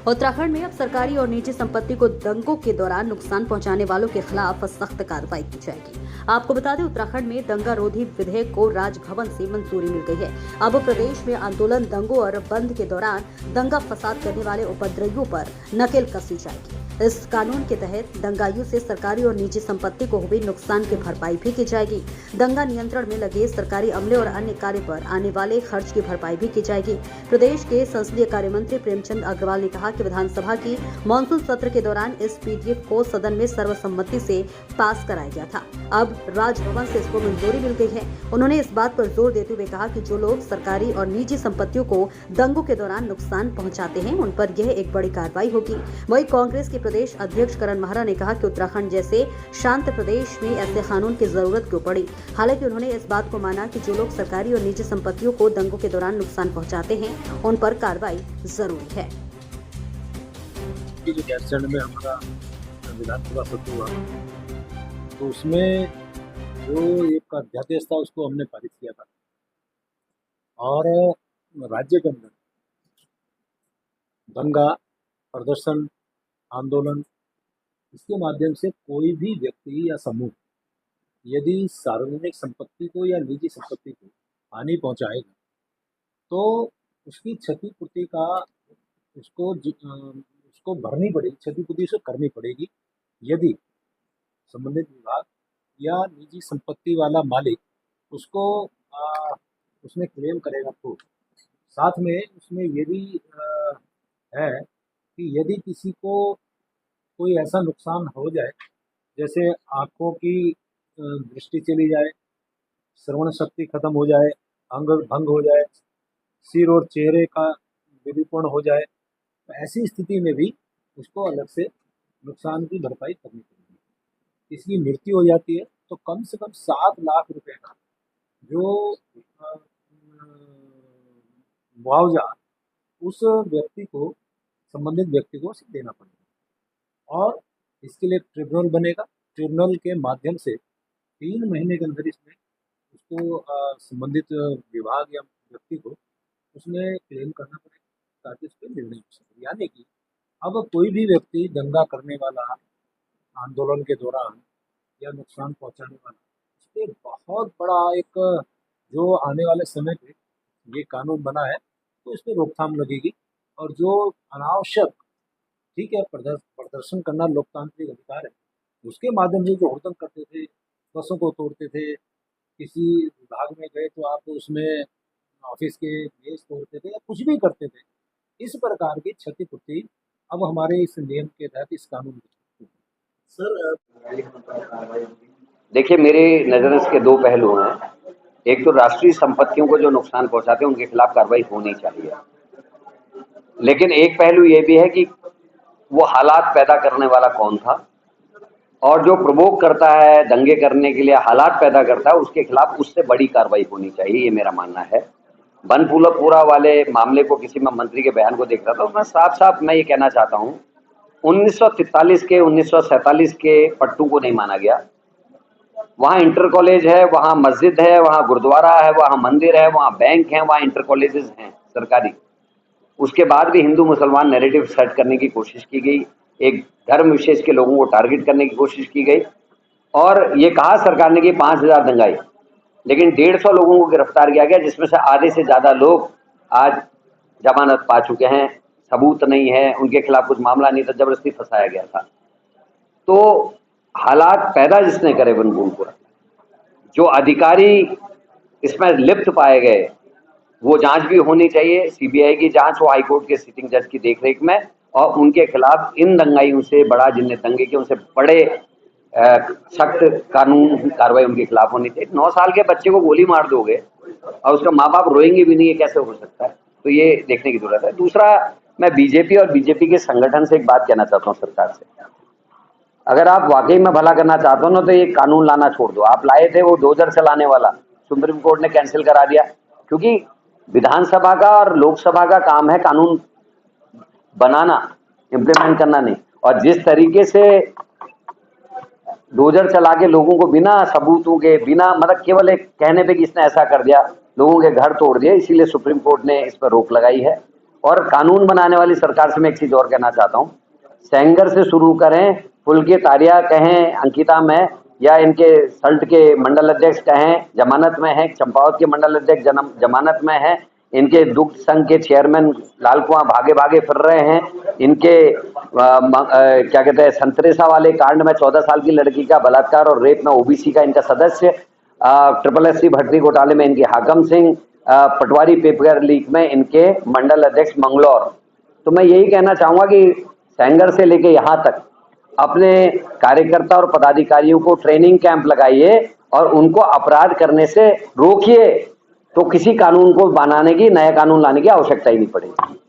उत्तराखंड में अब सरकारी और निजी संपत्ति को दंगों के दौरान नुकसान पहुंचाने वालों के खिलाफ सख्त कार्रवाई की जाएगी। आपको बता दें, उत्तराखंड में दंगा रोधी विधेयक को राजभवन से मंजूरी मिल गई है। अब प्रदेश में आंदोलन, दंगों और बंद के दौरान दंगा फसाद करने वाले उपद्रवियों पर नकेल कसी जाएगी। इस कानून के तहत दंगाइयों से सरकारी और निजी संपत्ति को हुए नुकसान की भरपाई भी की जाएगी। दंगा नियंत्रण में लगे सरकारी अमले और अन्य कार्य पर आने वाले खर्च की भरपाई भी की जाएगी। प्रदेश के संसदीय कार्य मंत्री प्रेमचंद अग्रवाल ने कहा कि विधानसभा की मानसून सत्र के दौरान इस पीडीएफ को सदन में सर्वसम्मति से पास कराया गया था। अब राजभवन से इसको मंजूरी मिल गई है। उन्होंने इस बात पर जोर देते हुए कहा कि जो लोग सरकारी और निजी संपत्तियों को दंगों के दौरान नुकसान पहुंचाते हैं, उन पर यह एक बड़ी कार्रवाई होगी। वहीं कांग्रेस के प्रदेश अध्यक्ष करण महरा ने कहा कि उत्तराखंड जैसे शांत प्रदेश में ऐसे कानून की जरूरत क्यों पड़ी। हालांकि उन्होंने इस बात को माना कि जो लोग सरकारी और निजी संपत्तियों को दंगों के दौरान नुकसान पहुंचाते हैं, उन पर कार्रवाई जरूरी है। जो गैरसैंण में हमारा विधानसभा सत्र हुआ तो उसमें जो एक अध्यादेश था उसको हमने पारित किया था और राज्य के अंदर दंगा, प्रदर्शन, आंदोलन, इसके माध्यम से कोई भी व्यक्ति या समूह यदि सार्वजनिक संपत्ति को या निजी संपत्ति को हानि पहुंचाएगा तो उसकी क्षतिपूर्ति का उसको भरनी पड़ेगी, क्षतिपूर्ति से करनी पड़ेगी। यदि संबंधित विभाग या निजी संपत्ति वाला मालिक उसको उसमें क्लेम करेगा तो साथ में उसमें ये भी है कि यदि किसी को कोई ऐसा नुकसान हो जाए, जैसे आँखों की दृष्टि चली जाए, श्रवण शक्ति खत्म हो जाए, अंग भंग हो जाए, सिर और चेहरे का विरूपण हो जाए, तो ऐसी स्थिति में भी उसको अलग से नुकसान की भरपाई करनी पड़ेगी। इसकी मृत्यु हो जाती है तो कम से कम 7 लाख रुपए का जो मुआवजा उस व्यक्ति को, संबंधित व्यक्ति को देना पड़ेगा। और इसके लिए ट्रिब्यूनल बनेगा। ट्रिब्यूनल के माध्यम से 3 महीने के अंदर इसमें उसको संबंधित विभाग या व्यक्ति को उसमें क्लेम करना पड़ेगा ताकि उस पर निर्णय हो सके। यानी कि अब कोई भी व्यक्ति दंगा करने वाला, आंदोलन के दौरान या नुकसान पहुंचाने वाला, इस पर बहुत बड़ा एक जो आने वाले समय पे ये कानून बना है तो इस पर रोकथाम लगेगी। और जो अनावश्यक, ठीक है, प्रदर्शन करना लोकतांत्रिक अधिकार है, उसके माध्यम से जो हुड़दंग करते थे, बसों को तोड़ते थे, किसी विभाग में गए तो आप उसमें ऑफिस के गेट तोड़ते थे या कुछ भी करते थे, इस प्रकार की क्षतिपूर्ति अब हमारे इस नियम के तहत, इस कानून के सर देखिए, मेरे नज़र इसके 2 पहलू हैं। एक तो राष्ट्रीय संपत्तियों को जो नुकसान पहुंचाते हैं उनके खिलाफ कार्रवाई होनी चाहिए, लेकिन एक पहलू ये भी है कि वो हालात पैदा करने वाला कौन था और जो प्रवोक करता है, दंगे करने के लिए हालात पैदा करता है, उसके खिलाफ उससे बड़ी कार्रवाई होनी चाहिए, ये मेरा मानना है। बनपुरा वाले मामले को, किसी में मंत्री के बयान को देख रहा था, उसमें साफ साफ मैं ये कहना चाहता हूँ 1943 के 1947 के पट्टू को नहीं माना गया। वहाँ इंटर कॉलेज है, वहाँ मस्जिद है, वहाँ गुरुद्वारा है, वहाँ मंदिर है, वहाँ बैंक है, वहाँ इंटर कॉलेजेस हैं सरकारी। उसके बाद भी हिंदू मुसलमान नैरेटिव सेट करने की कोशिश की गई, एक धर्म विशेष के लोगों को टारगेट करने की कोशिश की गई और ये कहा सरकार ने कि 5000 दंगाई, लेकिन 150 लोगों को गिरफ्तार किया गया, जिसमें से आधे से ज़्यादा लोग आज जमानत पा चुके हैं, सबूत नहीं है, उनके खिलाफ कुछ मामला नहीं था, जबरदस्ती फंसाया गया था। तो हालात पैदा जिसने करे बनपुरा, जो अधिकारी इसमें लिप्त पाए गए, वो जांच भी होनी चाहिए, सीबीआई की जांच हो, हाईकोर्ट के सिटिंग जज की देखरेख में, और उनके खिलाफ, इन दंगाइयों से बड़ा जिनने दंगे किए उनसे बड़े सख्त कानून कार्रवाई उनके खिलाफ होनी चाहिए। 9 साल के बच्चे को गोली मार दोगे और उसका माँ बाप रोएंगे भी नहीं, ये कैसे हो सकता है? तो ये देखने की जरूरत है। दूसरा, मैं बीजेपी और बीजेपी के संगठन से एक बात कहना चाहता हूँ सरकार से, अगर आप वाकई में भला करना चाहते हो ना तो ये कानून लाना छोड़ दो। आप लाए थे वो डोजर चलाने वाला, सुप्रीम कोर्ट ने कैंसिल करा दिया, क्योंकि विधानसभा का और लोकसभा का काम है कानून बनाना, इम्प्लीमेंट करना नहीं। और जिस तरीके से डोजर चला के लोगों को बिना सबूतों के, बिना मतलब केवल एक कहने पे कि इसने ऐसा कर दिया, लोगों के घर तोड़ दिए, इसीलिए सुप्रीम कोर्ट ने इस पर रोक लगाई है। और कानून बनाने वाली सरकार से मैं एक चीज और कहना चाहता हूं, सेंगर से शुरू करें, पुलके तारिया कहें, अंकिता में, या इनके सल्ट के मंडल अध्यक्ष कहें जमानत में है, चंपावत के मंडल अध्यक्ष जमानत में है, इनके दुग्ध संघ के चेयरमैन लाल कुआं भागे भागे फिर रहे हैं, इनके क्या कहते हैं संतरेसा वाले कांड में 14 साल की लड़की का बलात्कार और रेप में ओबीसी का इनका सदस्य, ट्रिपल एससी भर्ती घोटाले में इनके हाकम सिंह, पटवारी पेपर लीक में इनके मंडल अध्यक्ष मंगलौर। तो मैं यही कहना चाहूंगा कि सेंगर से लेके यहाँ तक अपने कार्यकर्ता और पदाधिकारियों को ट्रेनिंग कैंप लगाइए और उनको अपराध करने से रोकिए, तो किसी कानून को बनाने की, नया कानून लाने की आवश्यकता ही नहीं पड़ेगी।